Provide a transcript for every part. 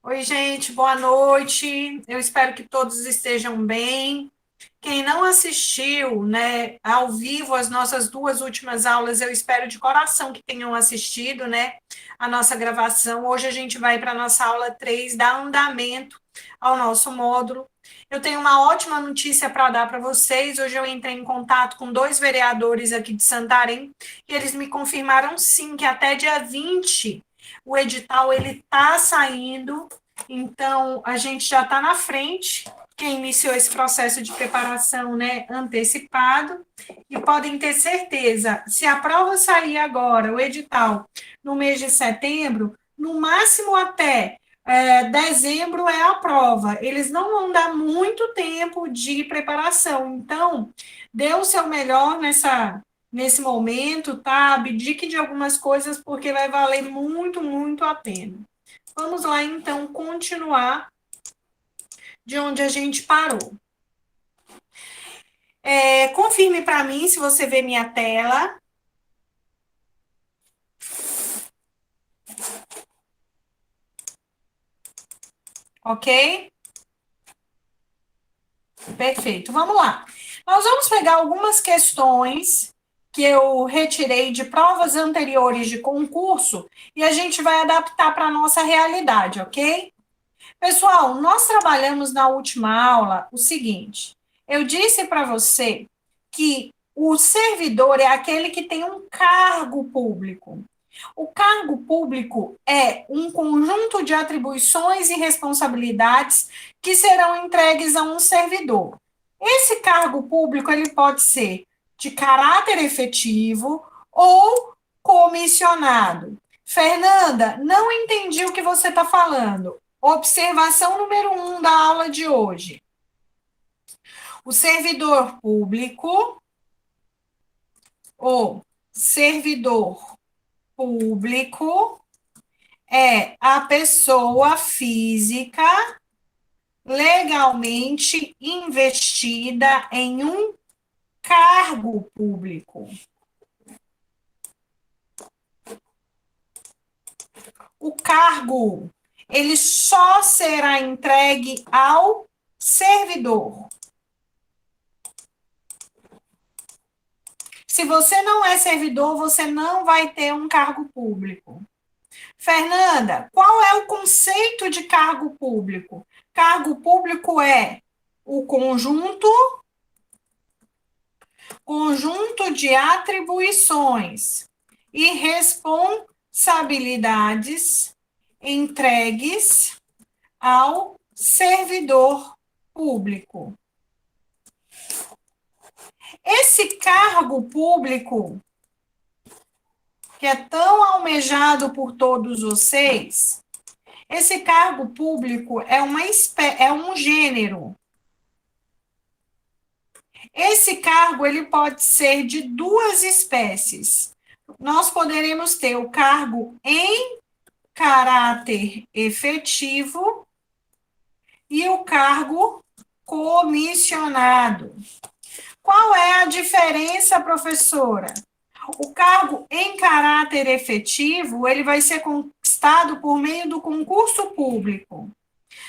Oi, gente, boa noite. Eu espero que todos estejam bem. Quem não assistiu, né, ao vivo as nossas duas últimas aulas, eu espero de coração que tenham assistido, né, a nossa gravação. Hoje a gente vai para a nossa aula 3, dar andamento ao nosso módulo. Eu tenho uma ótima notícia para dar para vocês. Hoje eu entrei em contato com dois vereadores aqui de Santarém e eles me confirmaram sim que até dia 20 o edital ele está saindo, então a gente já está na frente, quem iniciou esse processo de preparação, né, antecipado, e podem ter certeza, se a prova sair agora, o edital, no mês de setembro, no máximo até dezembro é a prova. Eles não vão dar muito tempo de preparação, então dê o seu melhor nesse momento, tá? Abdique de algumas coisas, porque vai valer muito, muito a pena. Vamos lá, então, continuar de onde a gente parou. Confirme para mim se você vê minha tela, ok? Perfeito, vamos lá. Nós vamos pegar algumas questões que eu retirei de provas anteriores de concurso e a gente vai adaptar para a nossa realidade, ok? Pessoal, nós trabalhamos na última aula o seguinte: eu disse para você que o servidor é aquele que tem um cargo público. O cargo público é um conjunto de atribuições e responsabilidades que serão entregues a um servidor. Esse cargo público ele pode ser de caráter efetivo ou comissionado. Fernanda, não entendi o que você está falando. Observação número 1 da aula de hoje. O servidor público ou servidor público é a pessoa física legalmente investida em um cargo público. O cargo, ele só será entregue ao servidor. Se você não é servidor, você não vai ter um cargo público. Fernanda, qual é o conceito de cargo público? Cargo público é o conjunto de atribuições e responsabilidades entregues ao servidor público. Esse cargo público, que é tão almejado por todos vocês, esse cargo público é um gênero. Esse cargo ele pode ser de duas espécies. Nós poderemos ter o cargo em caráter efetivo e o cargo comissionado. Qual é a diferença, professora? O cargo em caráter efetivo, ele vai ser conquistado por meio do concurso público.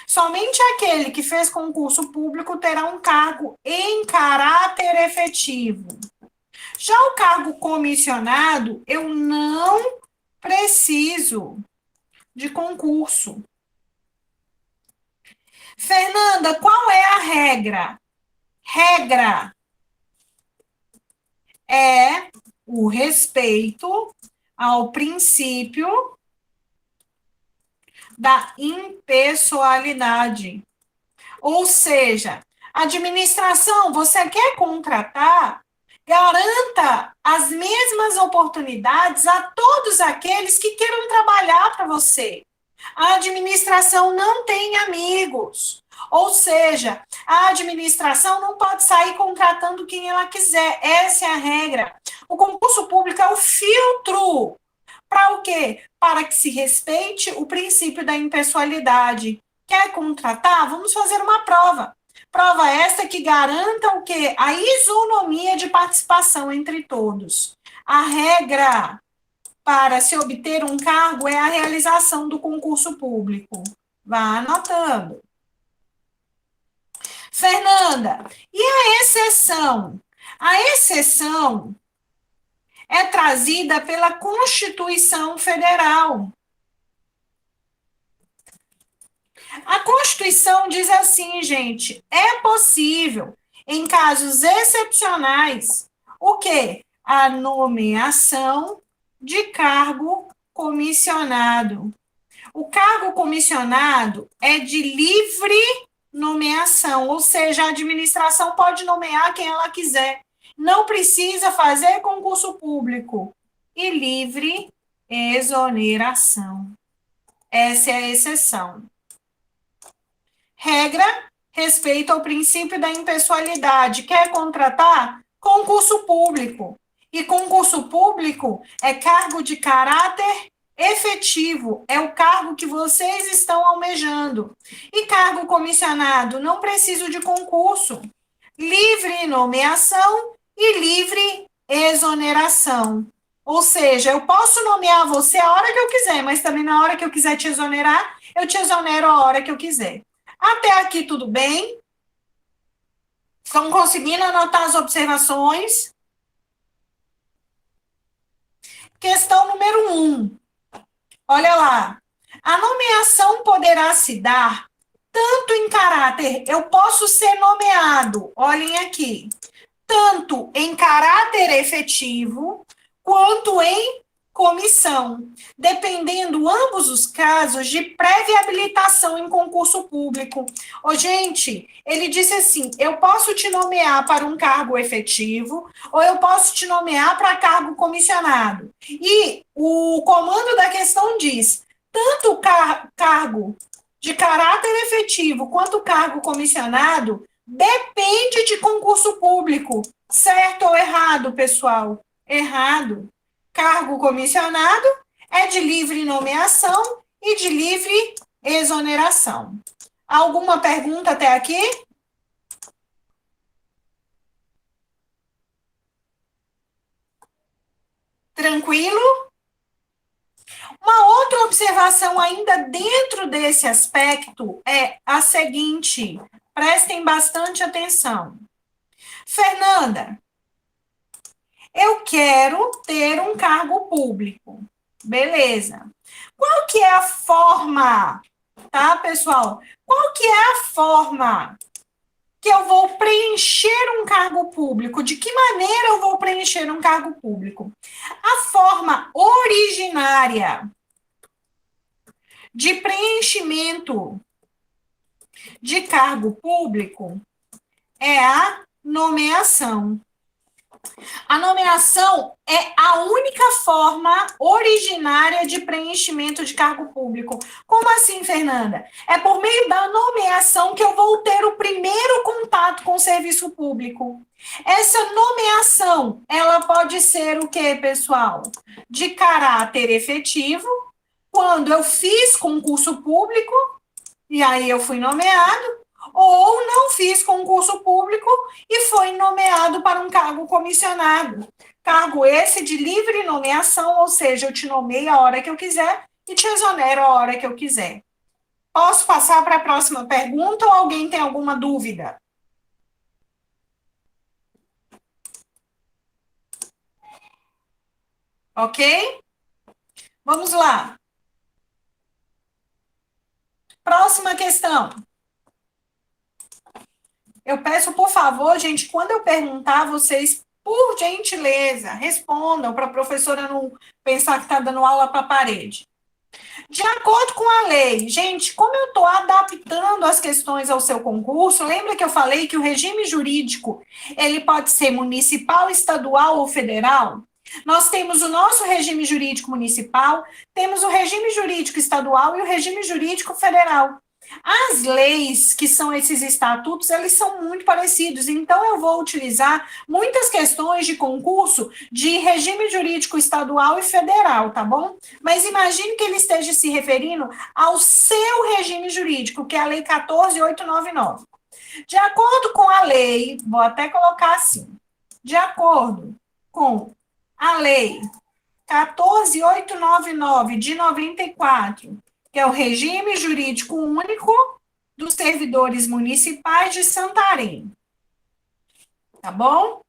Somente aquele que fez concurso público terá um cargo em caráter efetivo. Já o cargo comissionado, eu não preciso de concurso. Fernanda, qual é a regra? Regra é o respeito ao princípio da impessoalidade. Ou seja, administração, você quer contratar, garanta as mesmas oportunidades a todos aqueles que queiram trabalhar para você. A administração não tem amigos. Ou seja, a administração não pode sair contratando quem ela quiser. Essa é a regra. O concurso público é o filtro. Para o quê? Para que se respeite o princípio da impessoalidade. Quer contratar? Vamos fazer uma prova. Prova esta que garanta o quê? A isonomia de participação entre todos. A regra para se obter um cargo é a realização do concurso público. Vá anotando. Fernanda, e a exceção? A exceção é trazida pela Constituição Federal. A Constituição diz assim, gente, é possível, em casos excepcionais, o quê? A nomeação de cargo comissionado. O cargo comissionado é de livre nomeação, ou seja, a administração pode nomear quem ela quiser. Não precisa fazer concurso público. E livre exoneração. Essa é a exceção. Regra, respeito ao princípio da impessoalidade. Quer contratar? Concurso público. E concurso público é cargo de caráter efetivo, é o cargo que vocês estão almejando. E cargo comissionado, não preciso de concurso. Livre nomeação e livre exoneração. Ou seja, eu posso nomear você a hora que eu quiser, mas também na hora que eu quiser te exonerar, eu te exonero a hora que eu quiser. Até aqui tudo bem? Estão conseguindo anotar as observações? Questão número 1. Olha lá. A nomeação poderá se dar tanto em caráter, eu posso ser nomeado, olhem aqui, tanto em caráter efetivo, quanto em comissão, dependendo ambos os casos de prévia habilitação em concurso público. Ô, gente, ele disse assim: eu posso te nomear para um cargo efetivo, ou eu posso te nomear para cargo comissionado. E o comando da questão diz: tanto o cargo de caráter efetivo quanto o cargo comissionado depende de concurso público. Certo ou errado, pessoal? Errado. Cargo comissionado é de livre nomeação e de livre exoneração. Alguma pergunta até aqui? Tranquilo? Uma outra observação ainda dentro desse aspecto é a seguinte: prestem bastante atenção. Fernanda, eu quero ter um cargo público. Beleza. Qual que é a forma, tá, pessoal? Qual que é a forma que eu vou preencher um cargo público? De que maneira eu vou preencher um cargo público? A forma originária de preenchimento de cargo público é a nomeação. A nomeação é a única forma originária de preenchimento de cargo público. Como assim, Fernanda? É por meio da nomeação que eu vou ter o primeiro contato com o serviço público. Essa nomeação, ela pode ser o quê, pessoal? De caráter efetivo, quando eu fiz concurso público, e aí eu fui nomeado, ou não fiz concurso público e foi nomeado para um cargo comissionado. Cargo esse de livre nomeação, ou seja, eu te nomeio a hora que eu quiser e te exonero a hora que eu quiser. Posso passar para a próxima pergunta ou alguém tem alguma dúvida? Ok? Vamos lá. Próxima questão. Eu peço, por favor, gente, quando eu perguntar, vocês, por gentileza, respondam para a professora não pensar que está dando aula para a parede. De acordo com a lei, gente, como eu estou adaptando as questões ao seu concurso, lembra que eu falei que o regime jurídico, ele pode ser municipal, estadual ou federal? Nós temos o nosso regime jurídico municipal, temos o regime jurídico estadual e o regime jurídico federal. As leis, que são esses estatutos, eles são muito parecidos, então eu vou utilizar muitas questões de concurso de regime jurídico estadual e federal, tá bom? Mas imagine que ele esteja se referindo ao seu regime jurídico, que é a Lei 14.899. De acordo com a lei, vou até colocar assim, de acordo com a Lei 14.899 de 94 que é o Regime Jurídico Único dos Servidores Municipais de Santarém. Tá bom?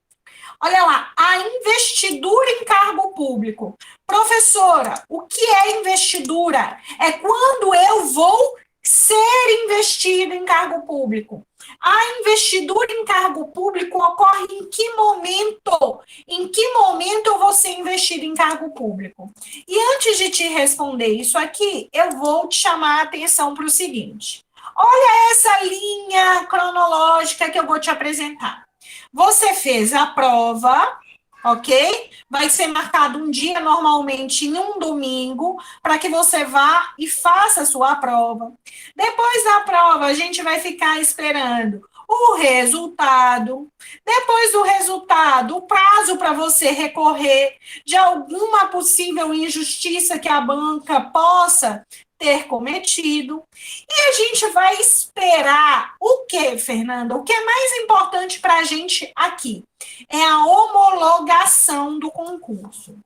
Olha lá, a investidura em cargo público. Professora, o que é investidura? É quando eu vou ser investido em cargo público. A investidura em cargo público ocorre em que momento? Em que momento eu vou ser investido em cargo público? E antes de te responder isso aqui, eu vou te chamar a atenção para o seguinte. Olha essa linha cronológica que eu vou te apresentar. Você fez a prova, ok? Vai ser marcado um dia, normalmente em um domingo, para que você vá e faça a sua prova. Depois da prova, a gente vai ficar esperando o resultado. Depois do resultado, o prazo para você recorrer de alguma possível injustiça que a banca possa ter cometido. E a gente vai esperar o que, Fernanda? O que é mais importante para a gente aqui? É a homologação do concurso.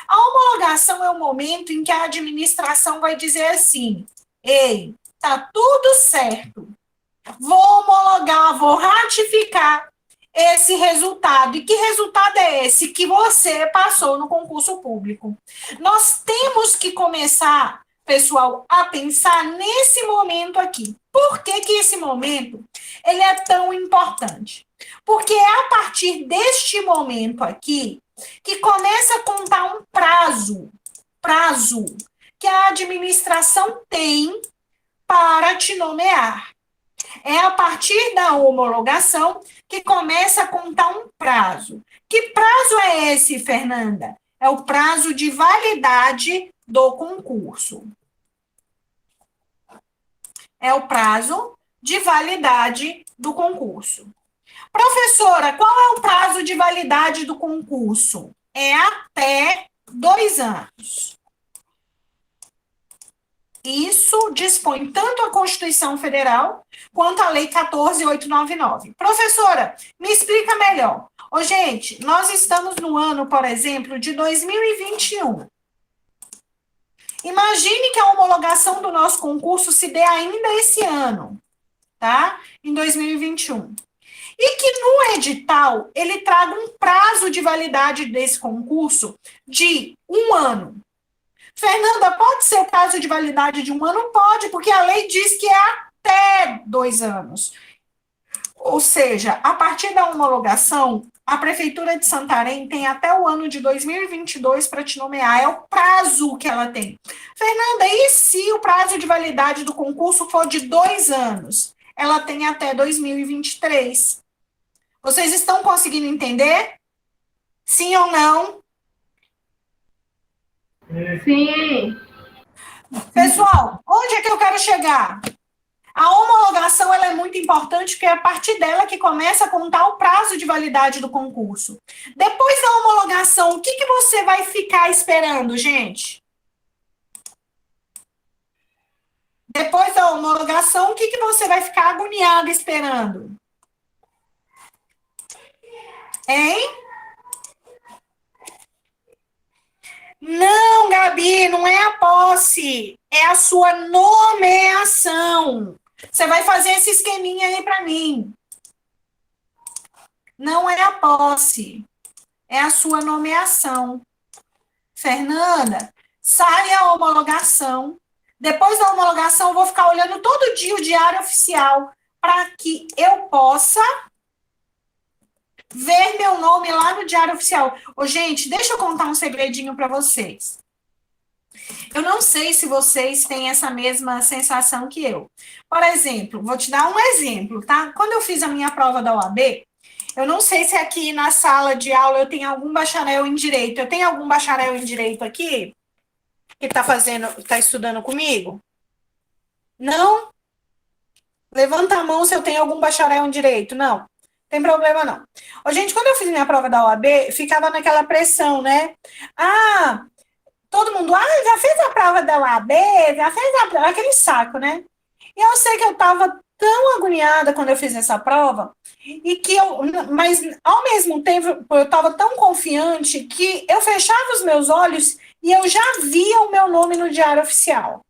A homologação é o momento em que a administração vai dizer assim: ei, tá tudo certo, vou homologar, vou ratificar esse resultado. E que resultado é esse? Que você passou no concurso público. Nós temos que começar, pessoal, a pensar nesse momento aqui. Por que que esse momento ele é tão importante? Porque é a partir deste momento aqui que começa a contar um prazo que a administração tem para te nomear. É a partir da homologação que começa a contar um prazo. Que prazo é esse, Fernanda? É o prazo de validade do concurso. É o prazo de validade do concurso. Professora, qual é o prazo de validade do concurso? É até 2 anos. Isso dispõe tanto a Constituição Federal quanto a Lei 14.899. Professora, me explica melhor. Ô, gente, nós estamos no ano, por exemplo, de 2021. Imagine que a homologação do nosso concurso se dê ainda esse ano, tá? Em 2021. E que no edital ele traga um prazo de validade desse concurso de 1 ano. Fernanda, pode ser o prazo de validade de 1 ano? Pode, porque a lei diz que é até 2 anos. Ou seja, a partir da homologação, a Prefeitura de Santarém tem até o ano de 2022 para te nomear. É o prazo que ela tem. Fernanda, e se o prazo de validade do concurso for de 2 anos? Ela tem até 2023. Vocês estão conseguindo entender? Sim ou não? Sim. Pessoal, onde é que eu quero chegar? A homologação ela é muito importante, porque é a partir dela que começa a contar o prazo de validade do concurso. Depois da homologação, o que, que você vai ficar esperando, gente? Depois da homologação, o que, que você vai ficar agoniado esperando? Hein? Não, Gabi, não é a posse, é a sua nomeação. Você vai fazer esse esqueminha aí para mim. Não é a posse, é a sua nomeação. Fernanda, sai a homologação. Depois da homologação, eu vou ficar olhando todo dia o diário oficial para que eu possa ver meu nome lá no Diário Oficial. Ô, gente, deixa eu contar um segredinho para vocês. Eu não sei se vocês têm essa mesma sensação que eu. Por exemplo, vou te dar um exemplo, tá? Quando eu fiz a minha prova da OAB, eu não sei se aqui na sala de aula eu tenho algum bacharel em Direito. Eu tenho algum bacharel em Direito aqui? Que tá estudando comigo? Não? Levanta a mão se eu tenho algum bacharel em Direito. Não. Tem problema não. Ô, gente, quando eu fiz minha prova da OAB, ficava naquela pressão, né? Ah, todo mundo, já fez a prova da OAB, já fez a prova, aquele saco, né? E eu sei que eu estava tão agoniada quando eu fiz essa prova, mas ao mesmo tempo eu estava tão confiante que eu fechava os meus olhos e eu já via o meu nome no Diário Oficial.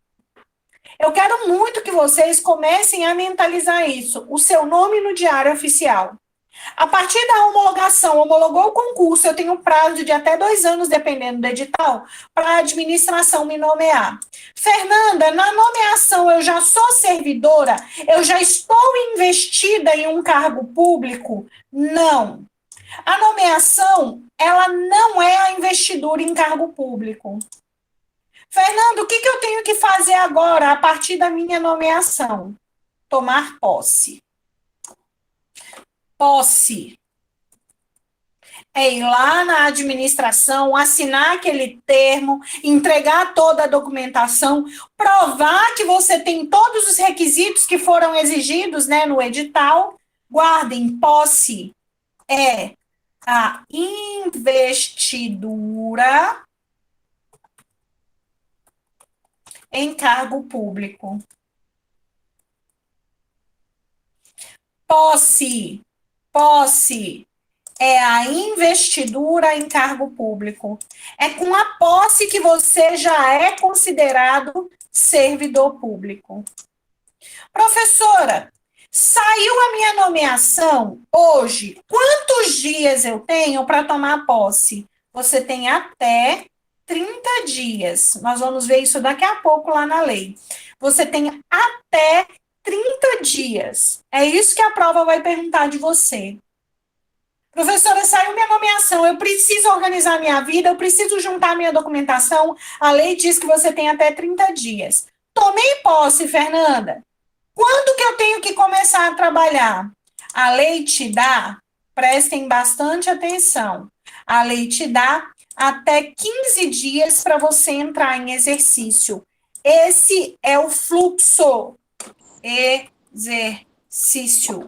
Eu quero muito que vocês comecem a mentalizar isso. O seu nome no diário oficial. A partir da homologação, homologou o concurso, eu tenho prazo de até 2 anos, dependendo do edital, para a administração me nomear. Fernanda, na nomeação eu já sou servidora? Eu já estou investida em um cargo público? Não. A nomeação, ela não é a investidura em cargo público. Fernando, o que eu tenho que fazer agora, a partir da minha nomeação? Tomar posse. Posse é ir lá na administração, assinar aquele termo, entregar toda a documentação, provar que você tem todos os requisitos que foram exigidos, né, no edital. Guardem, posse é a investidura em cargo público. Posse é a investidura em cargo público. É com a posse que você já é considerado servidor público. Professora, saiu a minha nomeação hoje. Quantos dias eu tenho para tomar posse? Você tem até 30 dias. Nós vamos ver isso daqui a pouco lá na lei. Você tem até 30 dias. É isso que a prova vai perguntar de você. Professora, saiu minha nomeação, eu preciso organizar minha vida, eu preciso juntar minha documentação. A lei diz que você tem até 30 dias. Tomei posse, Fernanda. Quando que eu tenho que começar a trabalhar? A lei te dá, prestem bastante atenção, a lei te dá até 15 dias para você entrar em exercício. Esse é o fluxo. Exercício.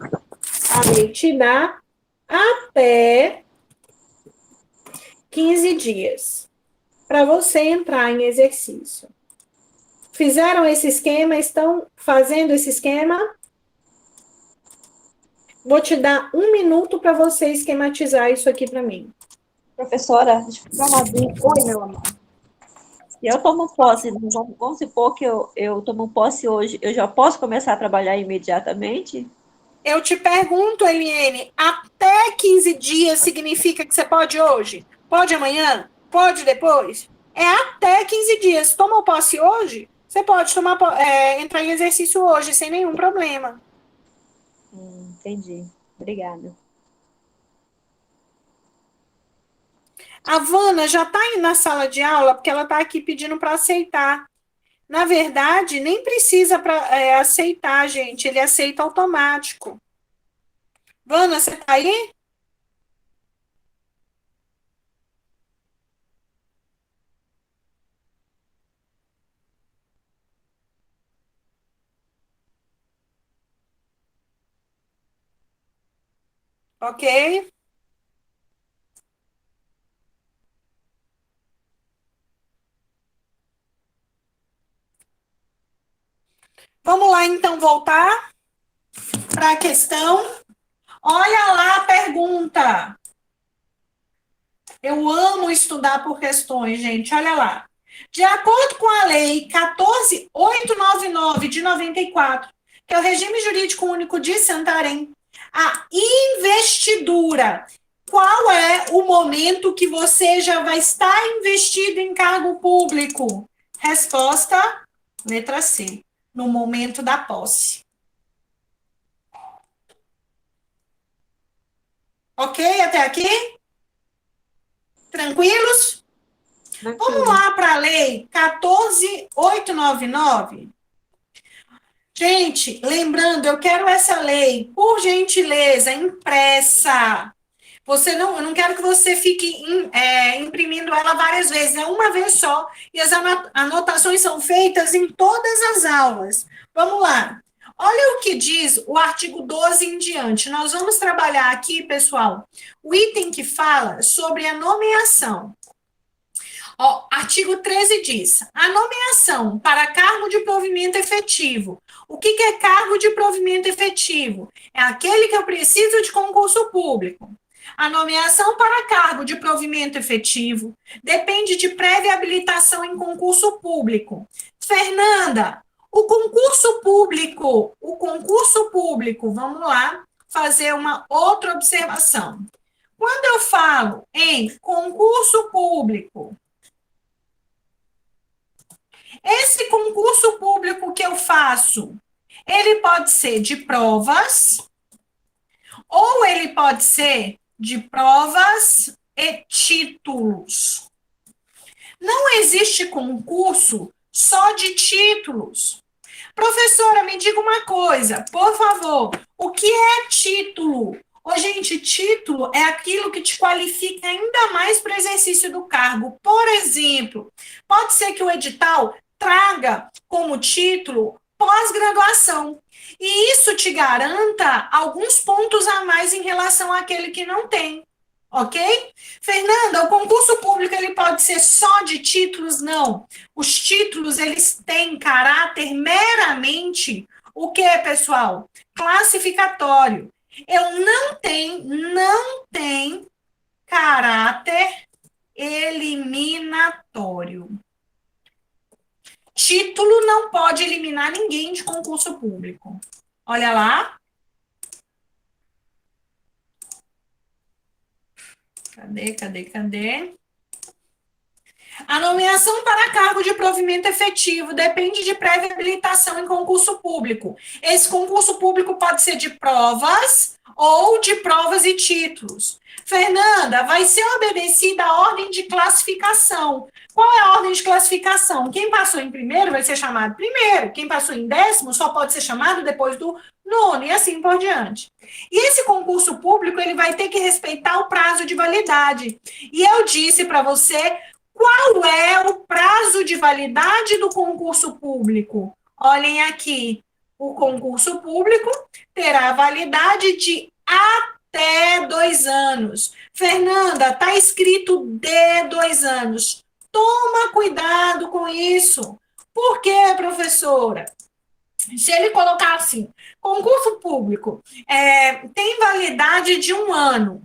A lei te dá até 15 dias para você entrar em exercício. Fizeram esse esquema? Estão fazendo esse esquema? Vou te dar 1 minuto para você esquematizar isso aqui para mim. Professora, deixa eu dar uma dúvida. Oi, meu amor. Se eu tomo posse, vamos supor que eu tomo posse hoje, eu já posso começar a trabalhar imediatamente? Eu te pergunto, Eliane, até 15 dias significa que você pode hoje? Pode amanhã? Pode depois? É até 15 dias. Tomou posse hoje? Você pode entrar em exercício hoje, sem nenhum problema. Entendi. Obrigada. A Vana já está aí na sala de aula, porque ela está aqui pedindo para aceitar. Na verdade, nem precisa para aceitar, gente. Ele aceita automático. Vana, você está aí? Ok? Vamos lá, então, voltar para a questão. Olha lá a pergunta. Eu amo estudar por questões, gente. Olha lá. De acordo com a Lei 14.899 de 94, que é o Regime Jurídico Único de Santarém, a investidura. Qual é o momento que você já vai estar investido em cargo público? Resposta, letra C, no momento da posse. Ok até aqui? Tranquilos? Vamos lá para a lei 14.899. Gente, lembrando, eu quero essa lei, por gentileza, impressa. Eu não quero que você fique imprimindo ela várias vezes, é uma vez só. E as anotações são feitas em todas as aulas. Vamos lá. Olha o que diz o artigo 12 em diante. Nós vamos trabalhar aqui, pessoal, o item que fala sobre a nomeação. Ó, artigo 13 diz: a nomeação para cargo de provimento efetivo. O que é cargo de provimento efetivo? É aquele que eu preciso de concurso público. A nomeação para cargo de provimento efetivo depende de prévia habilitação em concurso público. Fernanda, O concurso público, vamos lá fazer uma outra observação. Quando eu falo em concurso público, esse concurso público que eu faço, ele pode ser de provas, ou ele pode ser de provas e títulos. Não existe concurso só de títulos. Professora, me diga uma coisa, por favor. O que é título? Ô, gente, título é aquilo que te qualifica ainda mais para o exercício do cargo. Por exemplo, pode ser que o edital traga como título pós-graduação. E isso te garanta alguns pontos a mais em relação àquele que não tem. Ok? Fernanda, o concurso público ele pode ser só de títulos? Não. Os títulos, eles têm caráter meramente, o que é, pessoal? Classificatório. Eu não tem caráter eliminatório. Título não pode eliminar ninguém de concurso público. Olha lá. Cadê? A nomeação para cargo de provimento efetivo depende de prévia habilitação em concurso público. Esse concurso público pode ser de provas ou de provas e títulos. Fernanda, vai ser obedecida a ordem de classificação. Qual é a ordem de classificação? Quem passou em primeiro vai ser chamado primeiro. Quem passou em décimo só pode ser chamado depois do nono e assim por diante. E esse concurso público ele vai ter que respeitar o prazo de validade. E eu disse para você qual é o prazo de validade do concurso público? Olhem aqui, o concurso público terá validade de até 2 anos. Fernanda, está escrito de 2 anos. Toma cuidado com isso. Por quê, professora? Se ele colocar assim, concurso público tem validade de 1 ano.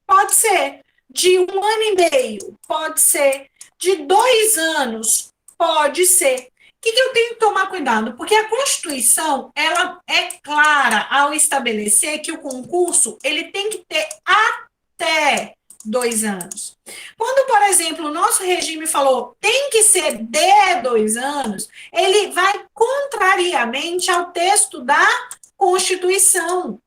Pode ser de 1 ano e meio, pode ser de 2 anos, pode ser. O que eu tenho que tomar cuidado? Porque a Constituição, ela é clara ao estabelecer que o concurso, ele tem que ter até 2 anos. Quando, por exemplo, o nosso regime falou tem que ser de 2 anos, ele vai contrariamente ao texto da Constituição.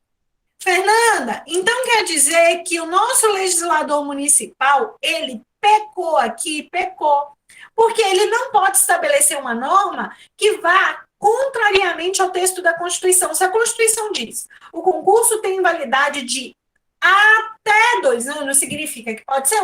Fernanda, então quer dizer que o nosso legislador municipal, ele pecou aqui, pecou, porque ele não pode estabelecer uma norma que vá contrariamente ao texto da Constituição. Se a Constituição diz o concurso tem validade de até 2 anos, significa que pode ser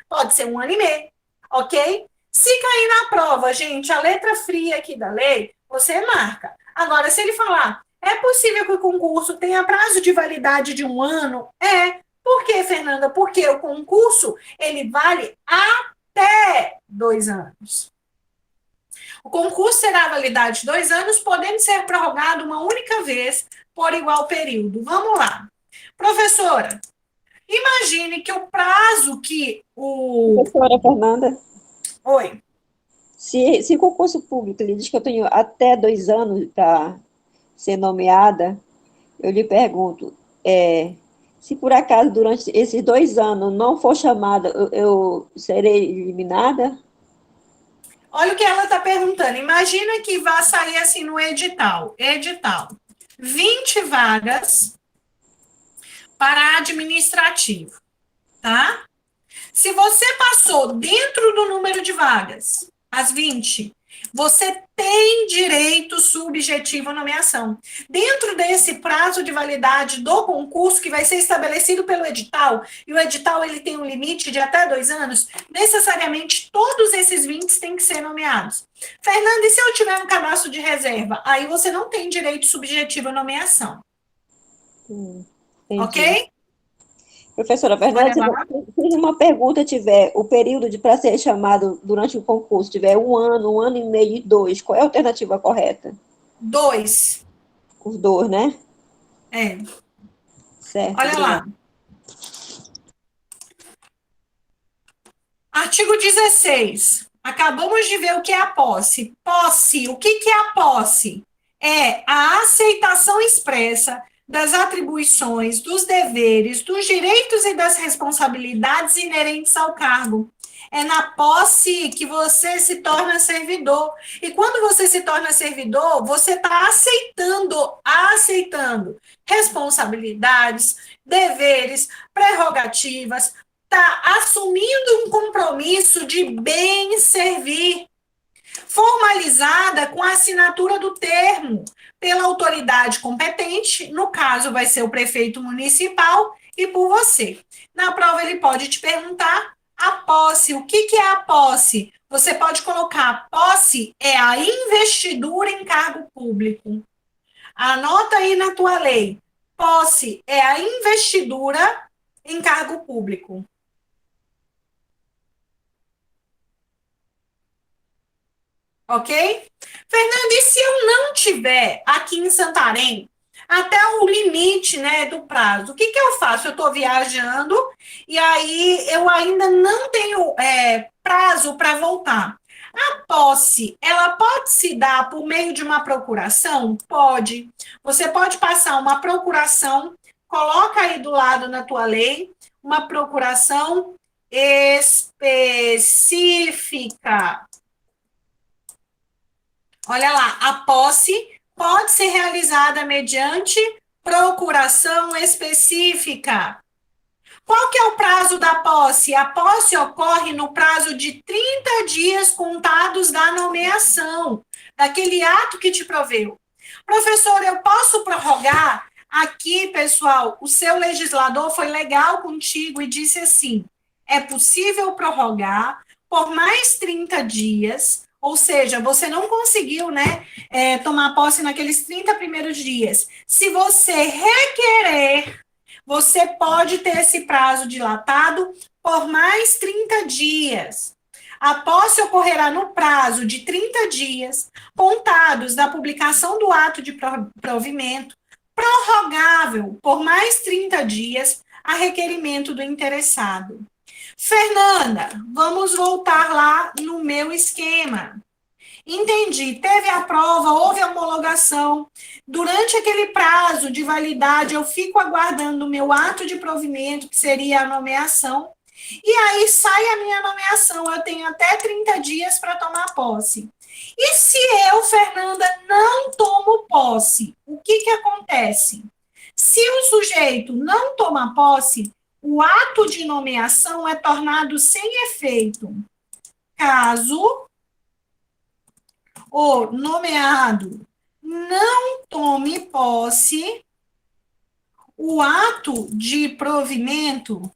pode ser 1 ano e meio, ok? Se cair na prova, gente, a letra fria aqui da lei, você marca. Agora, se ele falar é possível que o concurso tenha prazo de validade de 1 ano? É. Por quê, Fernanda? Porque o concurso, ele vale até 2 anos. O concurso terá validade de 2 anos, podendo ser prorrogado uma única vez por igual período. Vamos lá. Professora, imagine que o prazo que o... Professora Fernanda. Oi. Se o concurso público ele diz que eu tenho até 2 anos para ser nomeada, eu lhe pergunto, se por acaso durante esses 2 anos não for chamada, eu serei eliminada? Olha o que ela está perguntando. Imagina que vai sair assim no edital. 20 vagas para administrativo, tá? Se você passou dentro do número de vagas, as 20, você tem direito subjetivo à nomeação. Dentro desse prazo de validade do concurso, que vai ser estabelecido pelo edital, e o edital ele tem um limite de até 2 anos, necessariamente todos esses 20 têm que ser nomeados. Fernanda, e se eu tiver um cadastro de reserva? Aí você não tem direito subjetivo à nomeação. Ok? Professora Fernanda, se uma pergunta tiver o período para ser chamado durante o concurso, tiver 1 ano, 1 ano e meio e 2, qual é a alternativa correta? 2. Os 2, né? É. Certo. Olha lá. Artigo 16. Acabamos de ver o que é a posse. Posse, o que é a posse? É a aceitação expressa das atribuições, dos deveres, dos direitos e das responsabilidades inerentes ao cargo. É na posse que você se torna servidor. E quando você se torna servidor, você está aceitando responsabilidades, deveres, prerrogativas, está assumindo um compromisso de bem servir, formalizada com a assinatura do termo pela autoridade competente, no caso vai ser o prefeito municipal, e por você. Na prova ele pode te perguntar a posse. O que é a posse? Você pode colocar: a posse é a investidura em cargo público. Anota aí na tua lei. Posse é a investidura em cargo público. Ok? Fernando, e se eu não tiver aqui em Santarém até o limite, né, do prazo? O que eu faço? Eu estou viajando e aí eu ainda não tenho prazo para voltar. A posse, ela pode se dar por meio de uma procuração? Pode. Você pode passar uma procuração, coloca aí do lado na tua lei, uma procuração específica. Olha lá, a posse pode ser realizada mediante procuração específica. Qual que é o prazo da posse? A posse ocorre no prazo de 30 dias contados da nomeação, daquele ato que te proveu. Professor, eu posso prorrogar? Aqui, pessoal, o seu legislador foi legal contigo e disse assim: é possível prorrogar por mais 30 dias, ou seja, você não conseguiu, né, tomar posse naqueles 30 primeiros dias. Se você requerer, você pode ter esse prazo dilatado por mais 30 dias. A posse ocorrerá no prazo de 30 dias, contados da publicação do ato de provimento, prorrogável por mais 30 dias a requerimento do interessado. Fernanda, vamos voltar lá no meu esquema. Entendi. Teve a prova, houve a homologação. Durante aquele prazo de validade, eu fico aguardando o meu ato de provimento, que seria a nomeação. E aí sai a minha nomeação. Eu tenho até 30 dias para tomar posse. E se eu, Fernanda, não tomo posse, o que acontece? Se o sujeito não toma posse, o ato de nomeação é tornado sem efeito. Caso o nomeado não tome posse, o ato de provimento,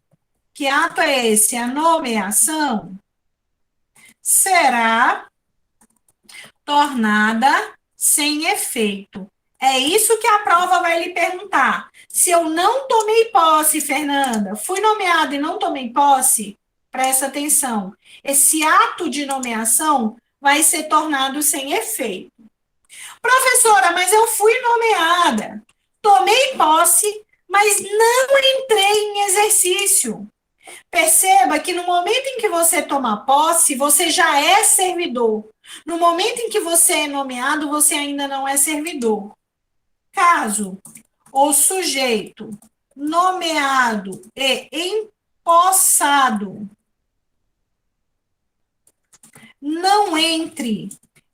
que ato é esse? A nomeação, será tornada sem efeito. É isso que a prova vai lhe perguntar. Se eu não tomei posse, Fernanda, fui nomeada e não tomei posse, presta atenção. Esse ato de nomeação vai ser tornado sem efeito. Professora, mas eu fui nomeada, tomei posse, mas não entrei em exercício. Perceba que no momento em que você toma posse, você já é servidor. No momento em que você é nomeado, você ainda não é servidor. Caso o sujeito nomeado e empossado não entre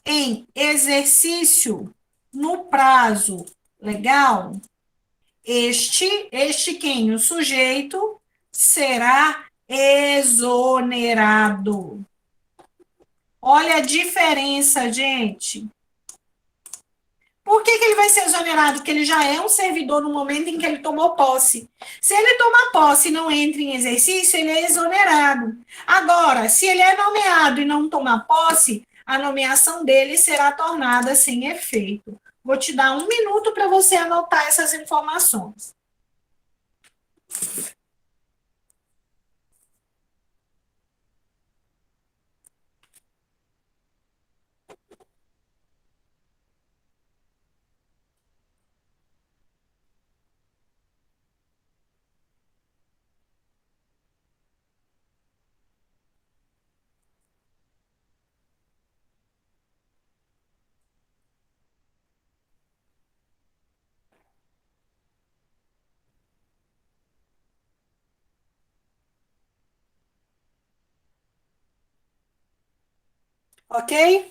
em exercício no prazo legal, este quem? O sujeito será exonerado. Olha a diferença, gente. Por que ele vai ser exonerado? Porque ele já é um servidor no momento em que ele tomou posse. Se ele tomar posse e não entra em exercício, ele é exonerado. Agora, se ele é nomeado e não tomar posse, a nomeação dele será tornada sem efeito. Vou te dar um minuto para você anotar essas informações. Ok?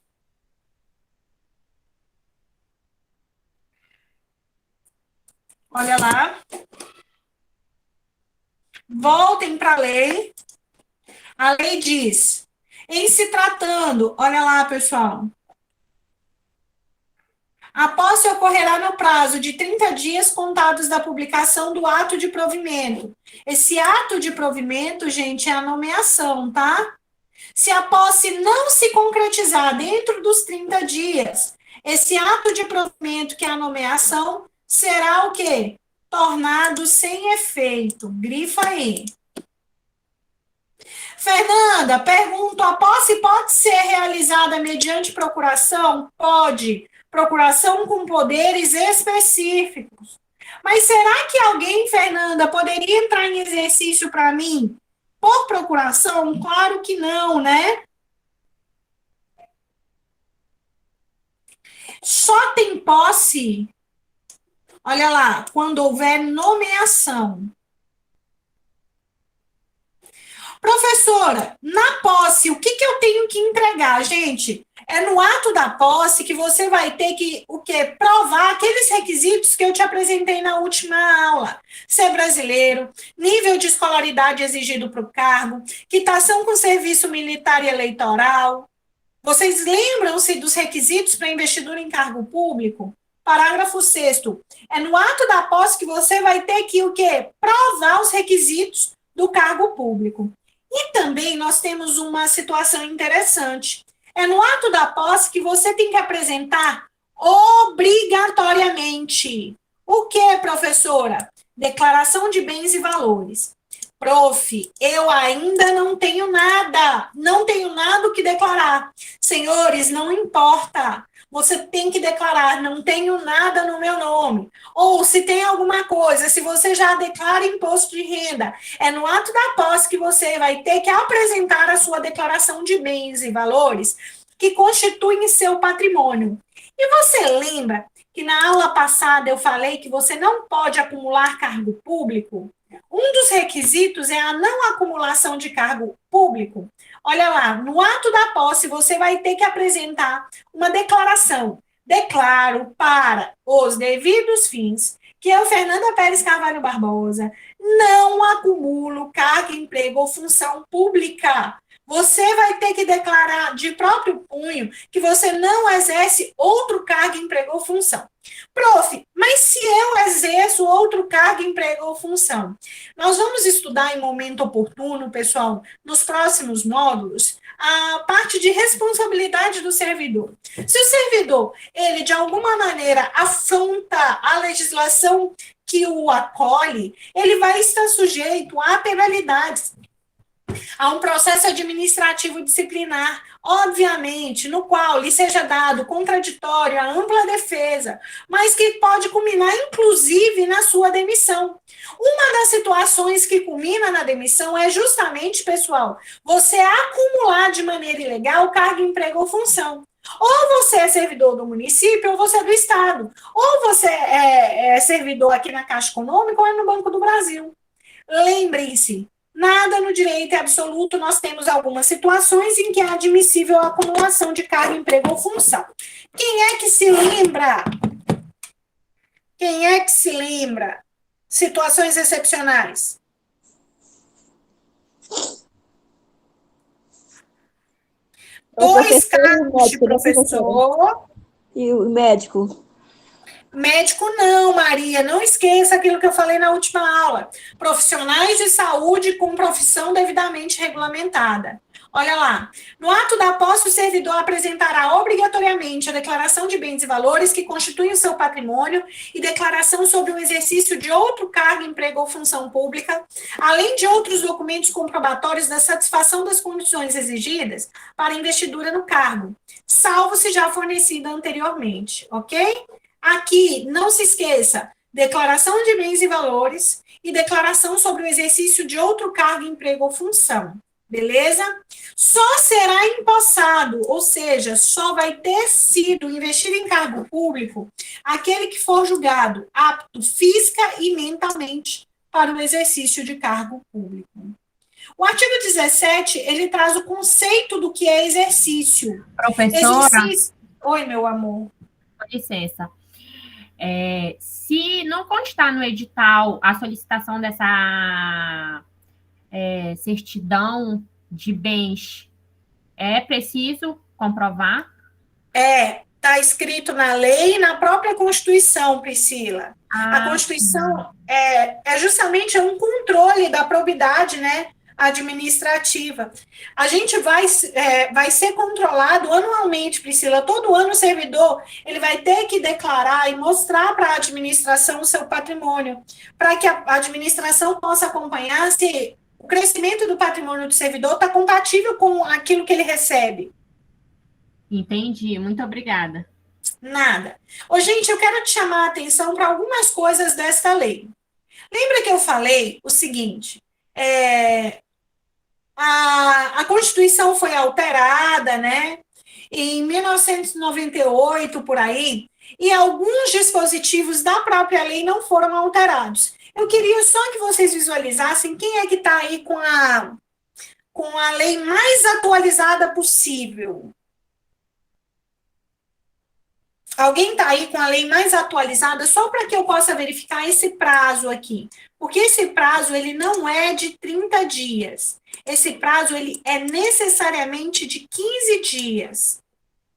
Olha lá. Voltem para a lei. A lei diz, em se tratando, olha lá, pessoal, a posse ocorrerá no prazo de 30 dias contados da publicação do ato de provimento. Esse ato de provimento, gente, é a nomeação, tá? Se a posse não se concretizar dentro dos 30 dias, esse ato de provimento, que é a nomeação, será o quê? Tornado sem efeito. Grifa aí. Fernanda, pergunto: a posse pode ser realizada mediante procuração? Pode. Procuração com poderes específicos. Mas será que alguém, Fernanda, poderia entrar em exercício para mim por procuração? Claro que não, né? Só tem posse, olha lá, quando houver nomeação. Professora, na posse, o que eu tenho que entregar, gente? É no ato da posse que você vai ter que o quê? Provar aqueles requisitos que eu te apresentei na última aula. Ser brasileiro, nível de escolaridade exigido para o cargo, quitação com serviço militar e eleitoral. Vocês lembram-se dos requisitos para investidura em cargo público? Parágrafo 6º. É no ato da posse que você vai ter que o quê? Provar os requisitos do cargo público. E também nós temos uma situação interessante. É no ato da posse que você tem que apresentar obrigatoriamente. O que, professora? Declaração de bens e valores. Prof, eu ainda não tenho nada o que declarar. Senhores, não importa. Você tem que declarar, não tenho nada no meu nome. Ou se tem alguma coisa, se você já declara imposto de renda, é no ato da posse que você vai ter que apresentar a sua declaração de bens e valores que constituem seu patrimônio. E você lembra que na aula passada eu falei que você não pode acumular cargo público? Um dos requisitos é a não acumulação de cargo público. Olha lá, no ato da posse, você vai ter que apresentar uma declaração. Declaro para os devidos fins que eu, Fernanda Pérez Carvalho Barbosa, não acumulo cargo, emprego ou função pública. Você vai ter que declarar de próprio punho que você não exerce outro cargo, emprego ou função. Prof, mas se eu exerço outro cargo, emprego ou função? Nós vamos estudar em momento oportuno, pessoal, nos próximos módulos, a parte de responsabilidade do servidor. Se o servidor, ele de alguma maneira afronta a legislação que o acolhe, ele vai estar sujeito a penalidades, a um processo administrativo disciplinar, obviamente, no qual lhe seja dado contraditório a ampla defesa, mas que pode culminar, inclusive, na sua demissão. Uma das situações que culmina na demissão é justamente, pessoal, você acumular de maneira ilegal cargo, emprego ou função. Ou você é servidor do município, ou você é do Estado. Ou você é servidor aqui na Caixa Econômica, ou é no Banco do Brasil. Lembrem-se, nada no direito é absoluto, nós temos algumas situações em que é admissível a acumulação de cargo, emprego ou função. Quem é que se lembra? Quem é que se lembra? Situações excepcionais. Dois cargos de professor. E o médico? Médico não, Maria, não esqueça aquilo que eu falei na última aula. Profissionais de saúde com profissão devidamente regulamentada. Olha lá, no ato da posse, o servidor apresentará obrigatoriamente a declaração de bens e valores que constituem o seu patrimônio e declaração sobre o exercício de outro cargo, emprego ou função pública, além de outros documentos comprobatórios da satisfação das condições exigidas para investidura no cargo, salvo se já fornecida anteriormente, ok? Aqui, não se esqueça, declaração de bens e valores e declaração sobre o exercício de outro cargo, emprego ou função. Beleza? Só será empossado, ou seja, só vai ter sido investido em cargo público aquele que for julgado apto física e mentalmente para o exercício de cargo público. O artigo 17, ele traz o conceito do que é exercício. Professora, Exercício. Oi, meu amor. com licença. Se não constar no edital a solicitação dessa certidão de bens, é preciso comprovar? Está escrito na lei e na própria Constituição, Priscila. A Ah, Constituição é justamente um controle da probidade, né, administrativa. A gente vai ser controlado anualmente, Priscila. Todo ano o servidor ele vai ter que declarar e mostrar para a administração o seu patrimônio, para que a administração possa acompanhar se o crescimento do patrimônio do servidor está compatível com aquilo que ele recebe. entendi. Muito obrigada. Nada. Ô, gente, eu quero te chamar a atenção para algumas coisas desta lei. Lembra que eu falei o seguinte: a Constituição foi alterada, né? Em 1998, por aí, e alguns dispositivos da própria lei não foram alterados. Eu queria só que vocês visualizassem quem é que está aí com a lei mais atualizada possível. Alguém está aí com a lei mais atualizada só para que eu possa verificar esse prazo aqui? Porque esse prazo, ele não é de 30 dias. Esse prazo, ele é necessariamente de 15 dias,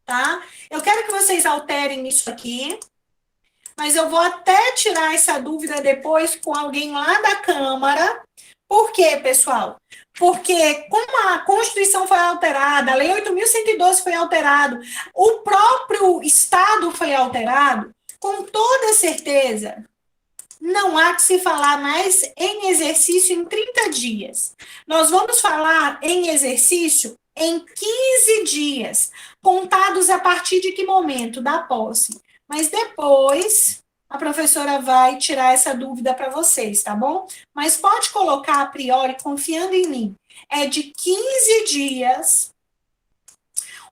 tá? Eu quero que vocês alterem isso aqui, mas eu vou até tirar essa dúvida depois com alguém lá da Câmara. Por quê, pessoal? Porque como a Constituição foi alterada, a Lei 8.112 foi alterada, o próprio Estado foi alterado, com toda certeza, não há que se falar mais em exercício em 30 dias. Nós vamos falar em exercício em 15 dias, contados a partir de que momento? Da posse. Mas depois a professora vai tirar essa dúvida para vocês, tá bom? Mas pode colocar a priori, confiando em mim. É de 15 dias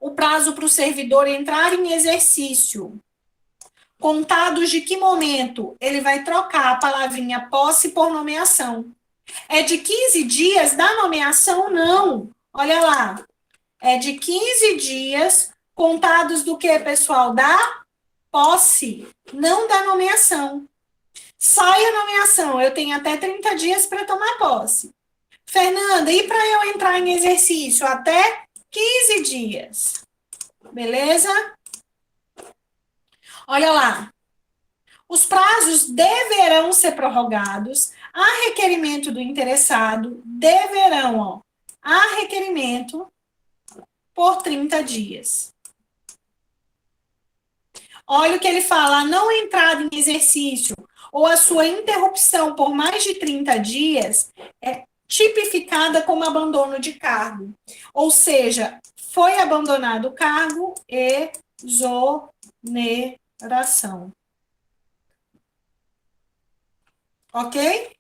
o prazo para o servidor entrar em exercício. Contados de que momento? Ele vai trocar a palavrinha posse por nomeação. É de 15 dias da nomeação? Não. Olha lá. É de 15 dias contados do que, pessoal? Da posse, não da nomeação. Sai a nomeação, eu tenho até 30 dias para tomar posse. Fernanda, e para eu entrar em exercício? Até 15 dias. Beleza? Olha lá. Os prazos deverão ser prorrogados a requerimento do interessado, a requerimento por 30 dias. Olha o que ele fala, a não entrada em exercício ou a sua interrupção por mais de 30 dias é tipificada como abandono de cargo. Ou seja, foi abandonado o cargo, exoneração. Ok?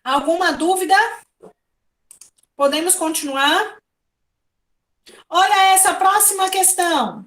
Alguma dúvida? Podemos continuar? Olha essa próxima questão.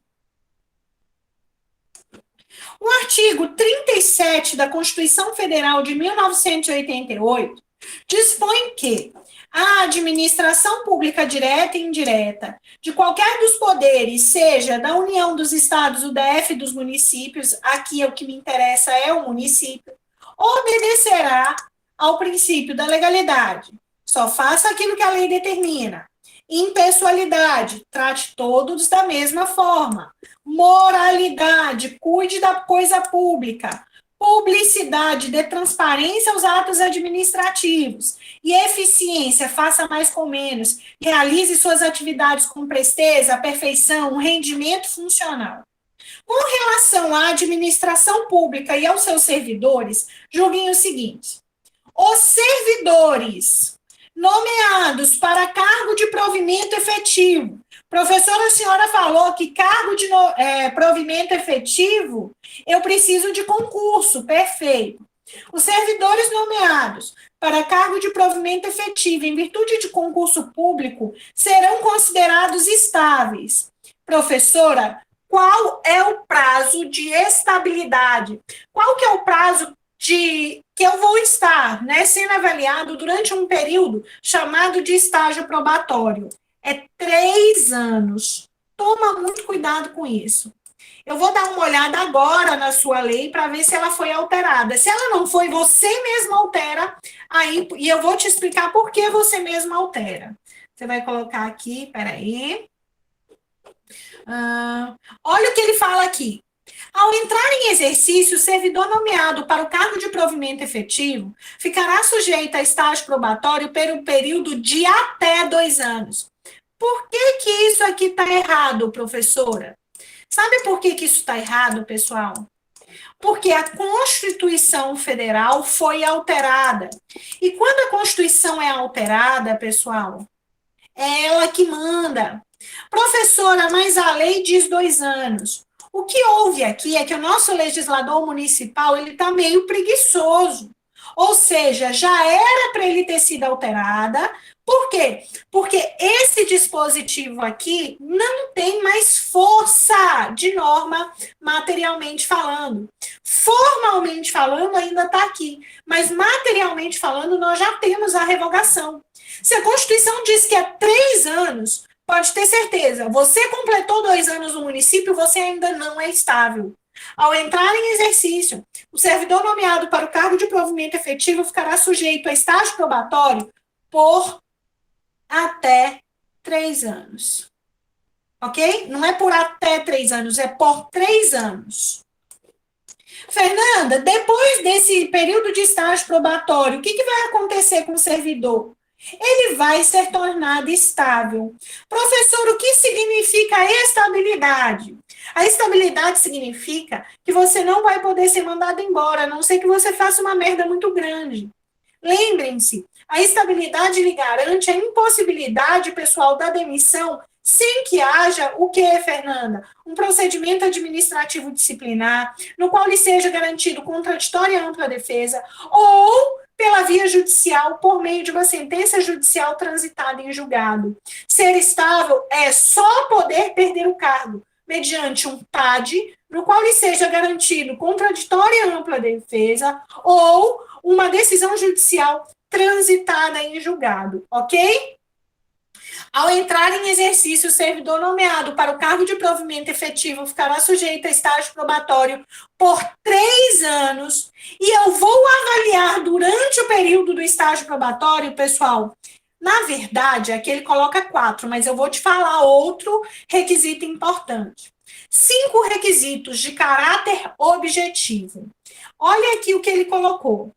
O artigo 37 da Constituição Federal de 1988 dispõe que a administração pública direta e indireta de qualquer dos poderes, seja da União, dos estados, do DF, dos municípios, aqui o que me interessa é o município, obedecerá ao princípio da legalidade. Só faça aquilo que a lei determina. Impessoalidade, trate todos da mesma forma. Moralidade, cuide da coisa pública. Publicidade, dê transparência aos atos administrativos. E eficiência, faça mais com menos. Realize suas atividades com presteza, perfeição, rendimento funcional. Com relação à administração pública e aos seus servidores, julguem o seguinte: os servidores nomeados para cargo de provimento efetivo. Professora, a senhora falou que cargo de provimento efetivo, eu preciso de concurso, perfeito. Os servidores nomeados para cargo de provimento efetivo em virtude de concurso público serão considerados estáveis. Professora, qual é o prazo de estabilidade? Qual que é o prazo que eu vou estar, né, sendo avaliado durante um período chamado de estágio probatório. É 3 anos. Toma muito cuidado com isso. Eu vou dar uma olhada agora na sua lei para ver se ela foi alterada. Se ela não foi, você mesmo altera aí, e eu vou te explicar por que você mesmo altera. Você vai colocar aqui, peraí. Olha o que ele fala aqui. Ao entrar em exercício, o servidor nomeado para o cargo de provimento efetivo ficará sujeito a estágio probatório pelo período de até 2 anos. Por que que isso aqui está errado, professora? Sabe por que que isso está errado, pessoal? Porque a Constituição Federal foi alterada. E quando a Constituição é alterada, pessoal, é ela que manda. Professora, mas a lei diz 2 anos. O que houve aqui é que o nosso legislador municipal ele está meio preguiçoso. Ou seja, já era para ele ter sido alterada. Por quê? Porque esse dispositivo aqui não tem mais força de norma materialmente falando. Formalmente falando, ainda está aqui. Mas materialmente falando, nós já temos a revogação. Se a Constituição diz que é 3 anos, pode ter certeza, você completou 2 anos no município, você ainda não é estável. Ao entrar em exercício, o servidor nomeado para o cargo de provimento efetivo ficará sujeito a estágio probatório por até 3 anos. Ok? Não é por até 3 anos, é por 3 anos. Fernanda, depois desse período de estágio probatório, o que vai acontecer com o servidor? Ele vai ser tornado estável. Professor, o que significa estabilidade? A estabilidade significa que você não vai poder ser mandado embora, a não ser que você faça uma merda muito grande. Lembrem-se, a estabilidade lhe garante a impossibilidade, pessoal, da demissão sem que haja o que, Fernanda? Um procedimento administrativo disciplinar, no qual lhe seja garantido contraditória e ampla defesa, ou pela via judicial, por meio de uma sentença judicial transitada em julgado. Ser estável é só poder perder o cargo, mediante um PAD, no qual lhe seja garantido contraditória e ampla defesa, ou uma decisão judicial transitada em julgado, ok? Ao entrar em exercício, o servidor nomeado para o cargo de provimento efetivo ficará sujeito a estágio probatório por 3 anos, e eu vou avaliar durante o período do estágio probatório, pessoal. Na verdade, aqui ele coloca 4, mas eu vou te falar outro requisito importante. 5 requisitos de caráter objetivo. Olha aqui o que ele colocou.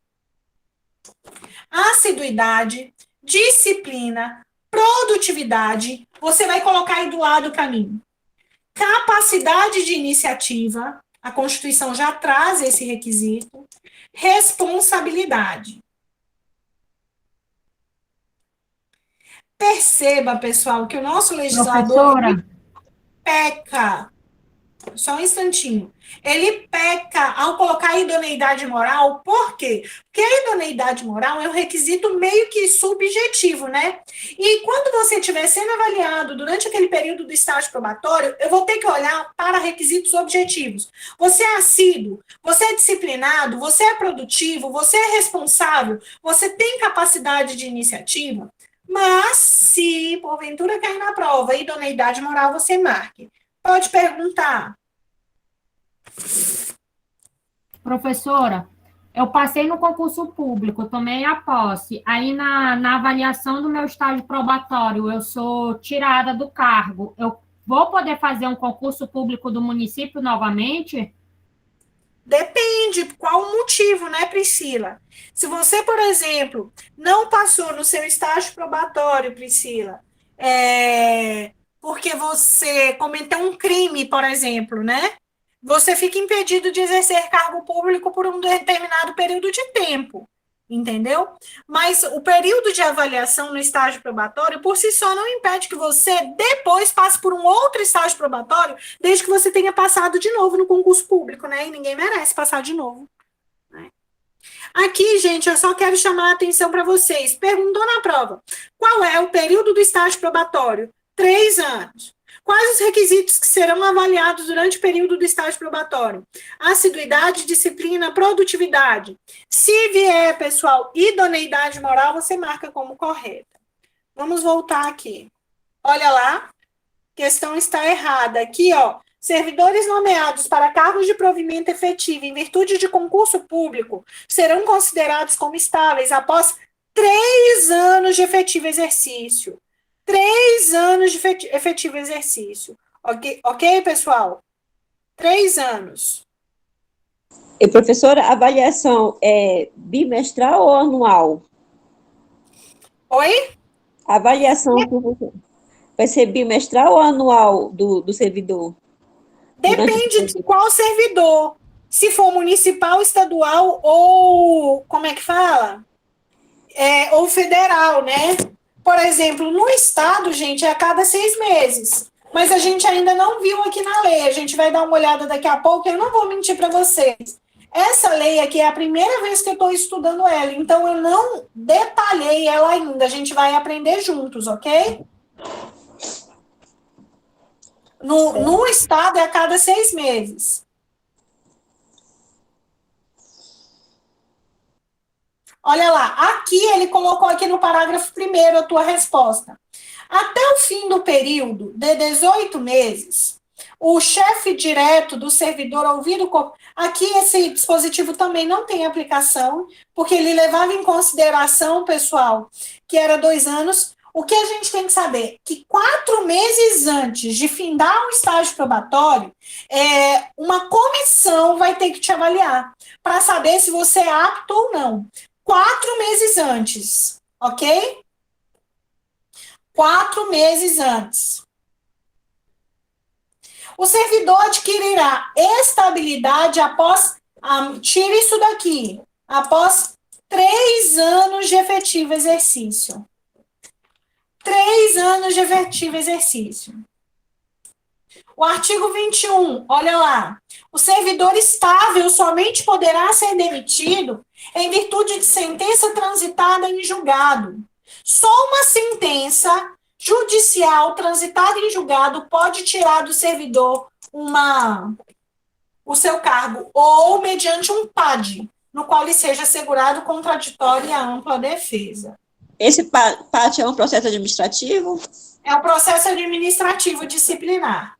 Assiduidade, disciplina, produtividade, você vai colocar aí do lado para mim. Capacidade de iniciativa, a Constituição já traz esse requisito. Responsabilidade. Perceba, pessoal, que o nosso legislador peca. Só um instantinho. Ele peca ao colocar a idoneidade moral, por quê? Porque a idoneidade moral é um requisito meio que subjetivo, né? E quando você estiver sendo avaliado durante aquele período do estágio probatório, eu vou ter que olhar para requisitos objetivos. Você é assíduo, você é disciplinado, você é produtivo, você é responsável, você tem capacidade de iniciativa, mas se porventura cair na prova a idoneidade moral, você marque. Pode perguntar. Professora, eu passei no concurso público, tomei a posse. Aí, na avaliação do meu estágio probatório, eu sou tirada do cargo. Eu vou poder fazer um concurso público do município novamente? Depende qual o motivo, né, Priscila? Se você, por exemplo, não passou no seu estágio probatório, Priscila, porque você cometeu um crime, por exemplo, né? Você fica impedido de exercer cargo público por um determinado período de tempo, entendeu? Mas o período de avaliação no estágio probatório, por si só, não impede que você depois passe por um outro estágio probatório, desde que você tenha passado de novo no concurso público, né? E ninguém merece passar de novo. Né? Aqui, gente, eu só quero chamar a atenção para vocês. Perguntou na prova, qual é o período do estágio probatório? 3 anos. Quais os requisitos que serão avaliados durante o período do estágio probatório? Assiduidade, disciplina, produtividade. Se vier, pessoal, idoneidade moral, você marca como correta. Vamos voltar aqui. Olha lá, a questão está errada. Aqui, ó, servidores nomeados para cargos de provimento efetivo em virtude de concurso público serão considerados como estáveis após 3 anos de efetivo exercício. 3 anos de efetivo exercício. Ok, pessoal? 3 anos. E, professora, a avaliação é bimestral ou anual? Oi? A avaliação vai ser bimestral ou anual do servidor? Depende de qual servidor. Se for municipal, estadual ou, como é que fala? Ou federal, né? Por exemplo, no estado, gente, é a cada 6 meses. Mas a gente ainda não viu aqui na lei. A gente vai dar uma olhada daqui a pouco. Eu não vou mentir para vocês. Essa lei aqui é a primeira vez que eu estou estudando ela. Então, eu não detalhei ela ainda. A gente vai aprender juntos, ok? No estado é a cada 6 meses. Olha lá, aqui ele colocou aqui no parágrafo 1º a tua resposta. Até o fim do período de 18 meses, o chefe direto do servidor ouvido... Aqui esse dispositivo também não tem aplicação, porque ele levava em consideração, pessoal, que era 2 anos. O que a gente tem que saber? Que 4 meses antes de findar um estágio probatório, uma comissão vai ter que te avaliar, para saber se você é apto ou não. 4 meses antes, ok? 4 meses antes. O servidor adquirirá estabilidade após, tira isso daqui, após 3 anos de efetivo exercício. 3 anos de efetivo exercício. O artigo 21, olha lá. O servidor estável somente poderá ser demitido em virtude de sentença transitada em julgado. Só uma sentença judicial transitada em julgado pode tirar do servidor o seu cargo, ou mediante um PAD, no qual lhe seja assegurado contraditório e a ampla defesa. Esse PAD é um processo administrativo? É um processo administrativo disciplinar.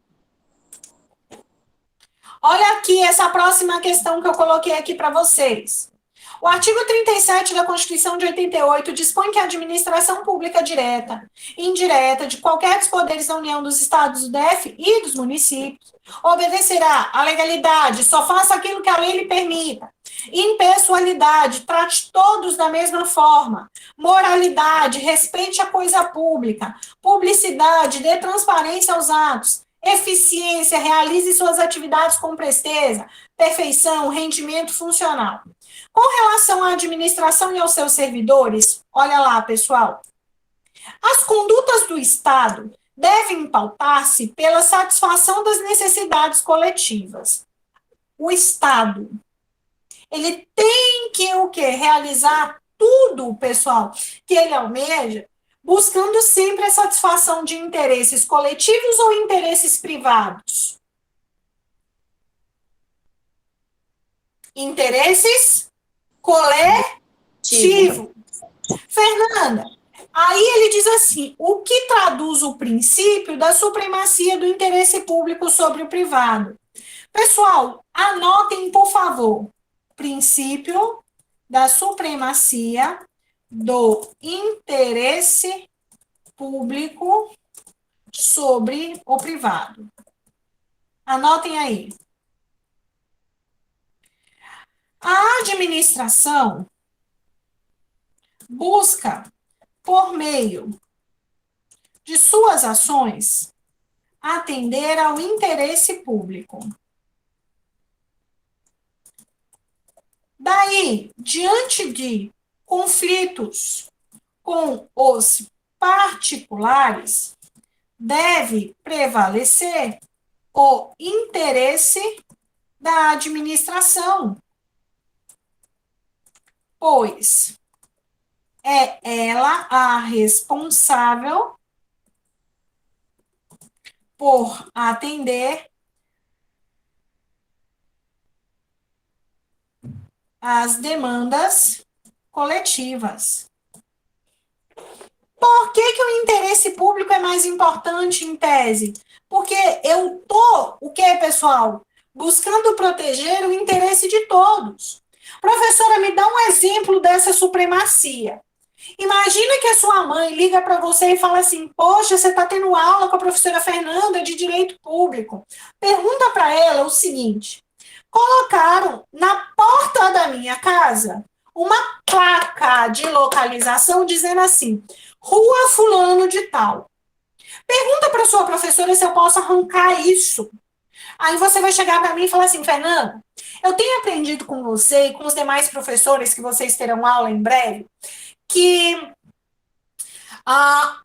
Olha aqui essa próxima questão que eu coloquei aqui para vocês. O artigo 37 da Constituição de 88 dispõe que a administração pública direta e indireta de qualquer dos poderes da União, dos estados, do DF e dos municípios obedecerá à legalidade, só faça aquilo que a lei lhe permita. Impessoalidade, trate todos da mesma forma. Moralidade, respeite a coisa pública. Publicidade, dê transparência aos atos. Eficiência, realize suas atividades com presteza. Perfeição, rendimento funcional. Com relação à administração e aos seus servidores, olha lá, pessoal. As condutas do Estado devem pautar-se pela satisfação das necessidades coletivas. O Estado, ele tem que o quê? Realizar tudo, pessoal, que ele almeja, buscando sempre a satisfação de interesses coletivos ou interesses privados? Interesses coletivo. Fernanda, aí ele diz assim, o que traduz o princípio da supremacia do interesse público sobre o privado? Pessoal, anotem, por favor, princípio da supremacia do interesse público sobre o privado. Anotem aí. A administração busca, por meio de suas ações, atender ao interesse público. Daí, diante de conflitos com os particulares, deve prevalecer o interesse da administração, pois é ela a responsável por atender as demandas coletivas. Por que o interesse público é mais importante em tese? Porque eu tô, o que, pessoal? Buscando proteger o interesse de todos. Professora, me dá um exemplo dessa supremacia. Imagina que a sua mãe liga para você e fala assim: poxa, você está tendo aula com a professora Fernanda de Direito Público. Pergunta para ela o seguinte: colocaram na porta da minha casa uma placa de localização dizendo assim: Rua Fulano de Tal. Pergunta para sua professora se eu posso arrancar isso. Aí você vai chegar para mim e falar assim: Fernanda, eu tenho aprendido com você e com os demais professores que vocês terão aula em breve que ah,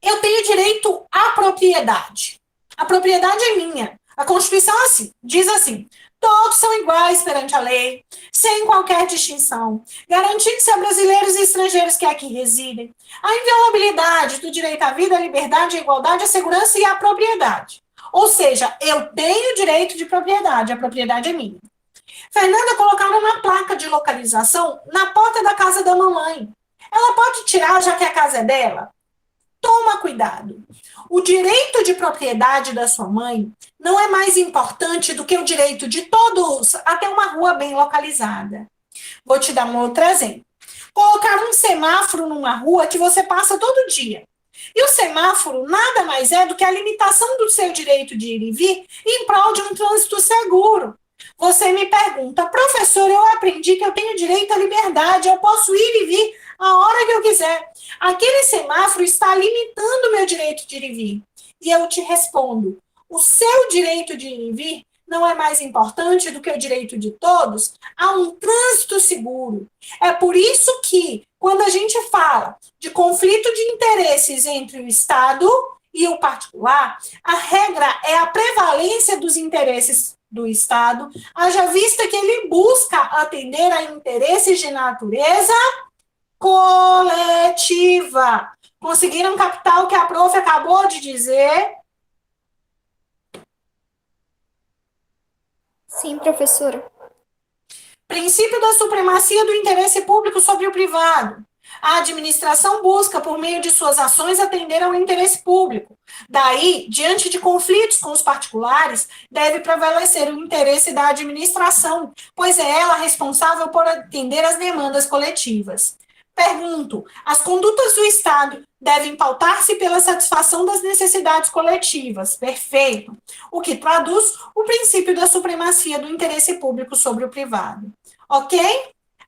eu tenho direito à propriedade. A propriedade é minha. A Constituição diz assim: todos são iguais perante a lei, sem qualquer distinção, garantindo-se a brasileiros e estrangeiros que aqui residem a inviolabilidade do direito à vida, à liberdade, à igualdade, à segurança e à propriedade. Ou seja, eu tenho direito de propriedade, a propriedade é minha. Fernanda, colocaram uma placa de localização na porta da casa da mamãe. Ela pode tirar, já que a casa é dela? Toma cuidado. O direito de propriedade da sua mãe não é mais importante do que o direito de todos a ter uma rua bem localizada. Vou te dar um outro exemplo. Colocar um semáforo numa rua que você passa todo dia. E o semáforo nada mais é do que a limitação do seu direito de ir e vir em prol de um trânsito seguro. Você me pergunta: professor, eu aprendi que eu tenho direito à liberdade, eu posso ir e vir a hora que eu quiser. Aquele semáforo está limitando o meu direito de ir e vir. E eu te respondo: o seu direito de ir e vir não é mais importante do que o direito de todos a um trânsito seguro. É por isso que, quando a gente fala de conflito de interesses entre o Estado e o particular, a regra é a prevalência dos interesses do Estado, haja vista que ele busca atender a interesses de natureza coletiva. Conseguiram captar o que a prof acabou de dizer? Sim, professora. Princípio da supremacia do interesse público sobre o privado. A administração busca, por meio de suas ações, atender ao interesse público. Daí, diante de conflitos com os particulares, deve prevalecer o interesse da administração, pois é ela responsável por atender às demandas coletivas. Pergunto: as condutas do Estado devem pautar-se pela satisfação das necessidades coletivas. Perfeito. O que traduz o princípio da supremacia do interesse público sobre o privado. Ok?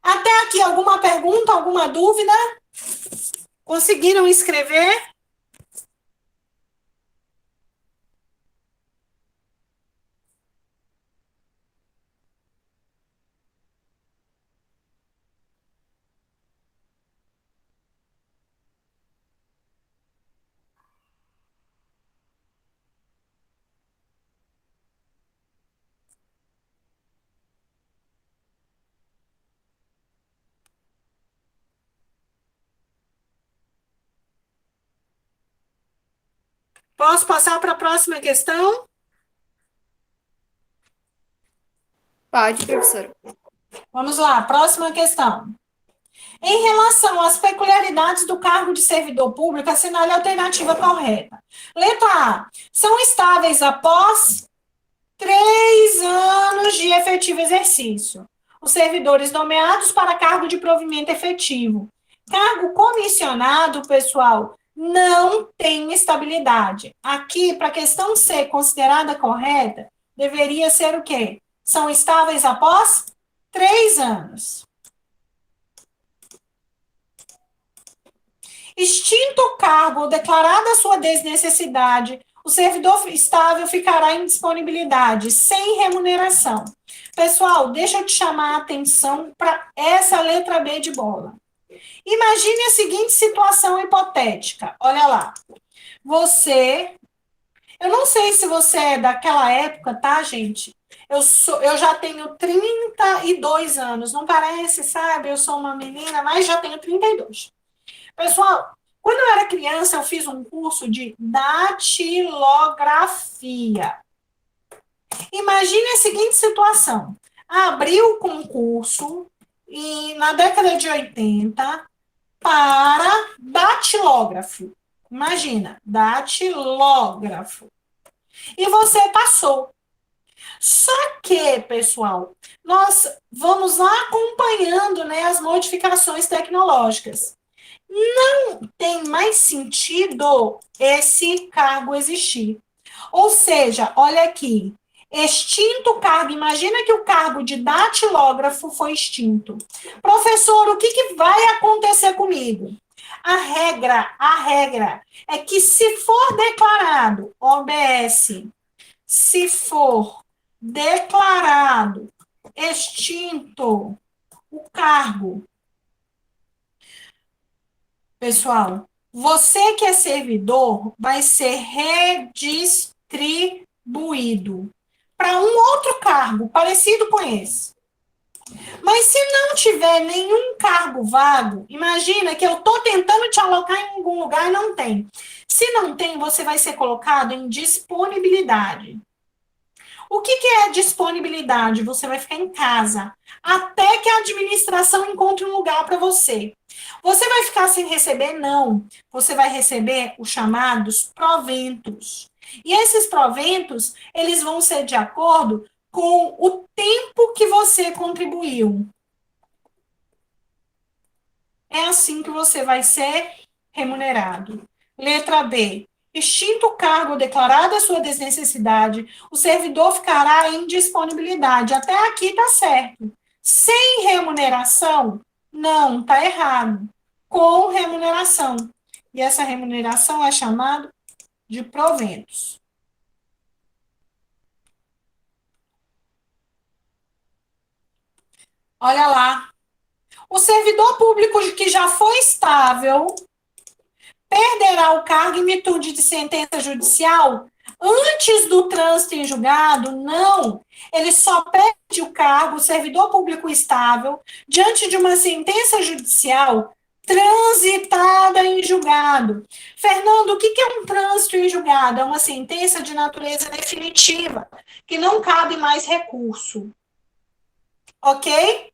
Até aqui, alguma pergunta, alguma dúvida? Conseguiram escrever? Posso passar para a próxima questão? Pode, professora. Vamos lá, próxima questão. Em relação às peculiaridades do cargo de servidor público, assinale a alternativa correta. Letra A. São estáveis após 3 anos de efetivo exercício. Os servidores nomeados para cargo de provimento efetivo. Cargo comissionado, pessoal, não tem estabilidade. Aqui, para a questão ser considerada correta, deveria ser o quê? São estáveis após 3 anos. Extinto o cargo ou declarada a sua desnecessidade, o servidor estável ficará em disponibilidade, sem remuneração. Pessoal, deixa eu te chamar a atenção para essa letra B de bola. Imagine a seguinte situação hipotética. Olha lá. Eu não sei se você é daquela época, tá, gente? Eu já tenho 32 anos. Não parece, sabe? Eu sou uma menina, mas já tenho 32. Pessoal, Quando eu era criança, eu fiz um curso de datilografia. Imagine a seguinte situação. Abriu o concurso na década de 80 para datilógrafo. Imagina, datilógrafo. E você passou. Só que, pessoal, nós vamos lá acompanhando, né, as modificações tecnológicas. Não tem mais sentido esse cargo existir. Ou seja, olha aqui, extinto o cargo, imagina que o cargo de datilógrafo foi extinto. Professor, o que vai acontecer comigo? A regra é que se for declarado OBS, se for declarado extinto o cargo, pessoal, você que é servidor vai ser redistribuído para um outro cargo parecido com esse. Mas se não tiver nenhum cargo vago, imagina que eu estou tentando te alocar em algum lugar e não tem. Se não tem, você vai ser colocado em disponibilidade. O que é disponibilidade? Você vai ficar em casa até que a administração encontre um lugar para você. Você vai ficar sem receber? Não. Você vai receber os chamados proventos. E esses proventos, eles vão ser de acordo com o tempo que você contribuiu. É assim que você vai ser remunerado. Letra B. Extinto o cargo, declarada a sua desnecessidade, o servidor ficará em disponibilidade. Até aqui está certo. Sem remuneração? Não, está errado. Com remuneração. E essa remuneração é chamada de proventos. Olha lá. O servidor público que já foi estável perderá o cargo em virtude de sentença judicial antes do trânsito em julgado? Não. Ele só perde o cargo, o servidor público estável, diante de uma sentença judicial transitada em julgado. Fernando, o que é um trânsito em julgado? É uma sentença de natureza definitiva, que não cabe mais recurso. Ok?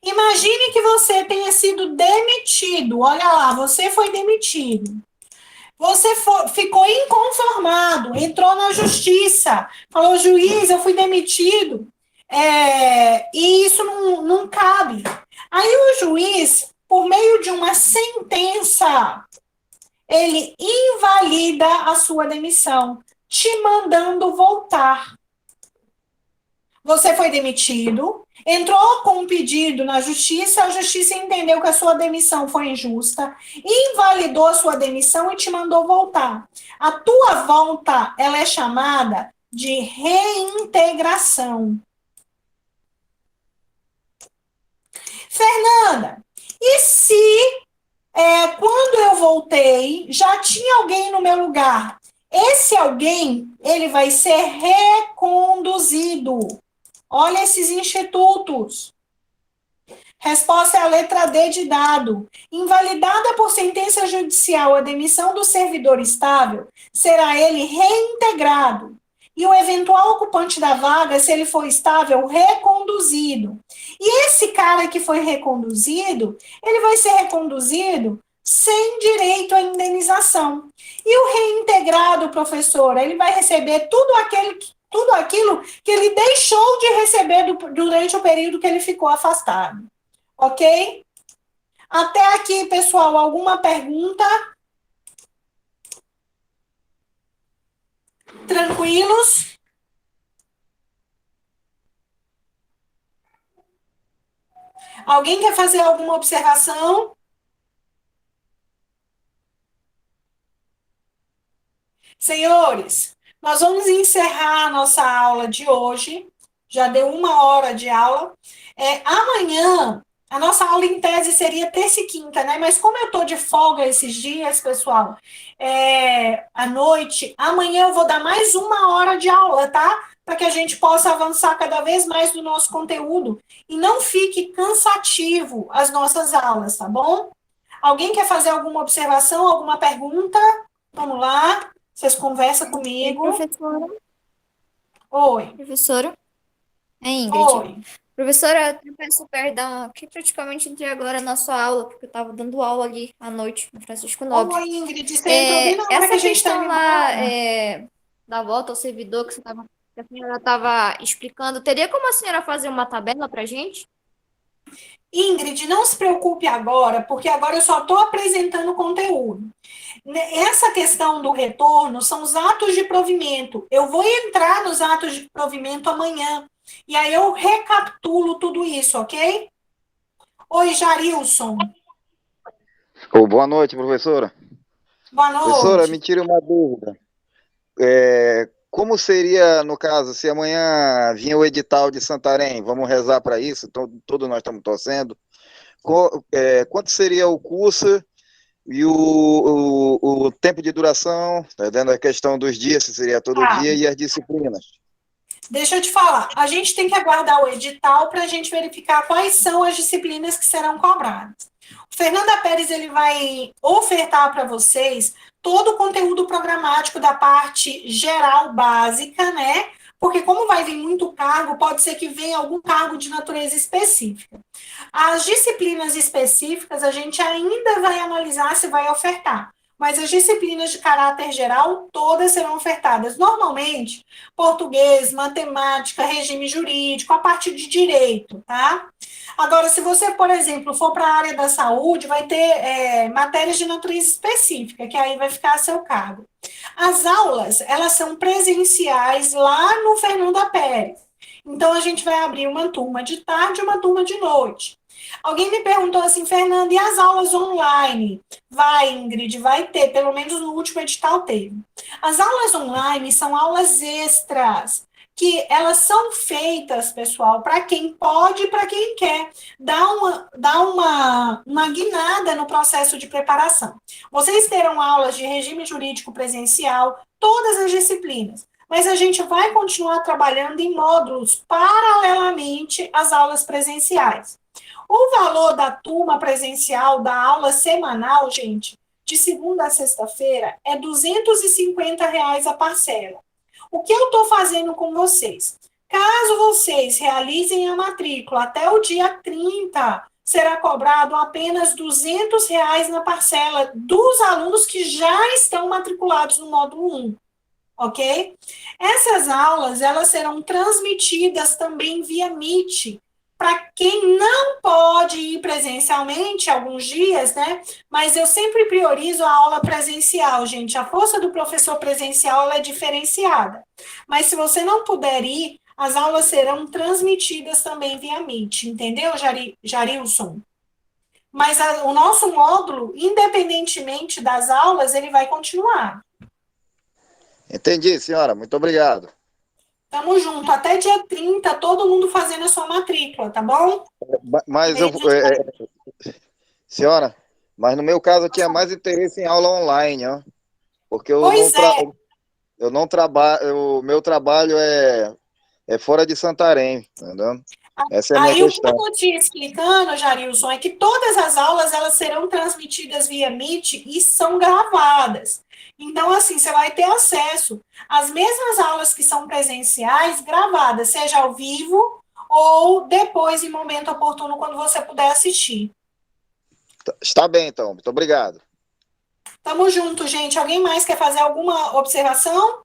Imagine que você tenha sido demitido. Olha lá, você foi demitido. Você ficou inconformado, entrou na justiça, falou, juiz, eu fui demitido, e isso não cabe. Aí o juiz, por meio de uma sentença, ele invalida a sua demissão, te mandando voltar. Você foi demitido, entrou com um pedido na justiça, a justiça entendeu que a sua demissão foi injusta, invalidou a sua demissão e te mandou voltar. A tua volta, ela é chamada de reintegração. Fernanda, e se quando eu voltei, já tinha alguém no meu lugar? Esse alguém, ele vai ser reconduzido. Olha esses institutos. Resposta é a letra D de dado. Invalidada por sentença judicial a demissão do servidor estável, será ele reintegrado. E o eventual ocupante da vaga, se ele for estável, reconduzido. E esse cara que foi reconduzido, ele vai ser reconduzido sem direito à indenização. E o reintegrado, professora, ele vai receber tudo aquilo que ele deixou de receber durante o período que ele ficou afastado. Ok? Até aqui, pessoal, alguma pergunta? Tranquilos? Alguém quer fazer alguma observação? Senhores, nós vamos encerrar a nossa aula de hoje. Já deu 1 hora de aula. Amanhã A nossa aula em tese seria terça e quinta, né? Mas como eu estou de folga esses dias, pessoal, à noite, amanhã eu vou dar mais 1 hora de aula, tá? Para que a gente possa avançar cada vez mais no nosso conteúdo e não fique cansativo as nossas aulas, tá bom? Alguém quer fazer alguma observação, alguma pergunta? Vamos lá, vocês conversam E comigo. professora? Oi, Professora? É Ingrid. oi. Professora, eu peço perdão, que praticamente entrei agora na sua aula, porque eu estava dando aula ali à noite no Francisco Nobre. Oi, Ingrid, você entrou bem na hora que a Essa gente está questão indo lá embora. da volta ao servidor que a senhora estava explicando, teria como a senhora fazer uma tabela para a gente? Ingrid, não se preocupe agora, porque agora eu só estou apresentando o conteúdo. Essa questão do retorno são os atos de provimento. Eu vou entrar nos atos de provimento amanhã. E aí eu recapitulo tudo isso, ok? Oi, Jarilson. Boa noite, professora. Boa Professora, noite. me tire uma dúvida. Como seria, no caso, se amanhã vinha o edital de Santarém? Vamos rezar para isso, todos nós estamos torcendo. Quanto seria o curso e o tempo de duração, tá vendo a questão dos dias, se seria todo Tá. dia, e as disciplinas? Deixa eu te falar. A gente tem que aguardar o edital para a gente verificar quais são as disciplinas que serão cobradas. O Fernanda Pérez ele vai ofertar para vocês todo o conteúdo programático da parte geral básica, né? Porque como vai vir muito cargo, pode ser que venha algum cargo de natureza específica. As disciplinas específicas a gente ainda vai analisar se vai ofertar. Mas as disciplinas de caráter geral, todas serão ofertadas. Normalmente, português, matemática, regime jurídico, a parte de direito, tá? Agora, se você, por exemplo, for para a área da saúde, vai ter matérias de natureza específica, que aí vai ficar a seu cargo. As aulas, elas são presenciais lá no Fernanda Pérez. Então, a gente vai abrir uma turma de tarde e uma turma de noite. Alguém me perguntou assim, Fernanda, e as aulas online? Vai, Ingrid, vai ter, pelo menos no último edital teve. As aulas online são aulas extras, que elas são feitas, pessoal, para quem pode e para quem quer dar uma guinada no processo de preparação. Vocês terão aulas de regime jurídico presencial, todas as disciplinas, mas a gente vai continuar trabalhando em módulos paralelamente às aulas presenciais. O valor da turma presencial, da aula semanal, gente, de segunda a sexta-feira, é R$ 250 a parcela. O que eu estou fazendo com vocês? Caso vocês realizem a matrícula até o dia 30, será cobrado apenas R$ 200 na parcela dos alunos que já estão matriculados no módulo 1, ok? Essas aulas, elas serão transmitidas também via Meet, para quem não pode ir presencialmente alguns dias, né? Mas eu sempre priorizo a aula presencial, gente. A força do professor presencial ela é diferenciada. Mas se você não puder ir, as aulas serão transmitidas também via Meet, entendeu, Jarilson? Mas o nosso módulo, independentemente das aulas, ele vai continuar. Entendi, senhora. Muito obrigado. Tamo junto. Até dia 30, todo mundo fazendo a sua matrícula, tá bom? Mas Aí a gente vai... senhora, mas no meu caso eu tinha mais interesse em aula online, ó, porque Pois é. eu não trabalho, o meu trabalho é fora de Santarém, entendeu? Essa é a minha Aí o que eu questão. estou te explicando, Jarilson, é que todas as aulas elas serão transmitidas via Meet e são gravadas. Então, assim, você vai ter acesso às mesmas aulas que são presenciais, gravadas, seja ao vivo ou depois, em momento oportuno, quando você puder assistir. Está bem, então. Muito obrigado. Tamo junto, gente. Alguém mais quer fazer alguma observação?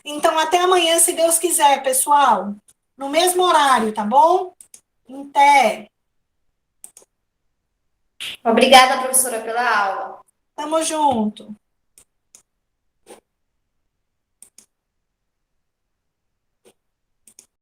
Então, até amanhã, se Deus quiser, pessoal. No mesmo horário, tá bom? Até. Obrigada, professora, pela aula. Tamo junto.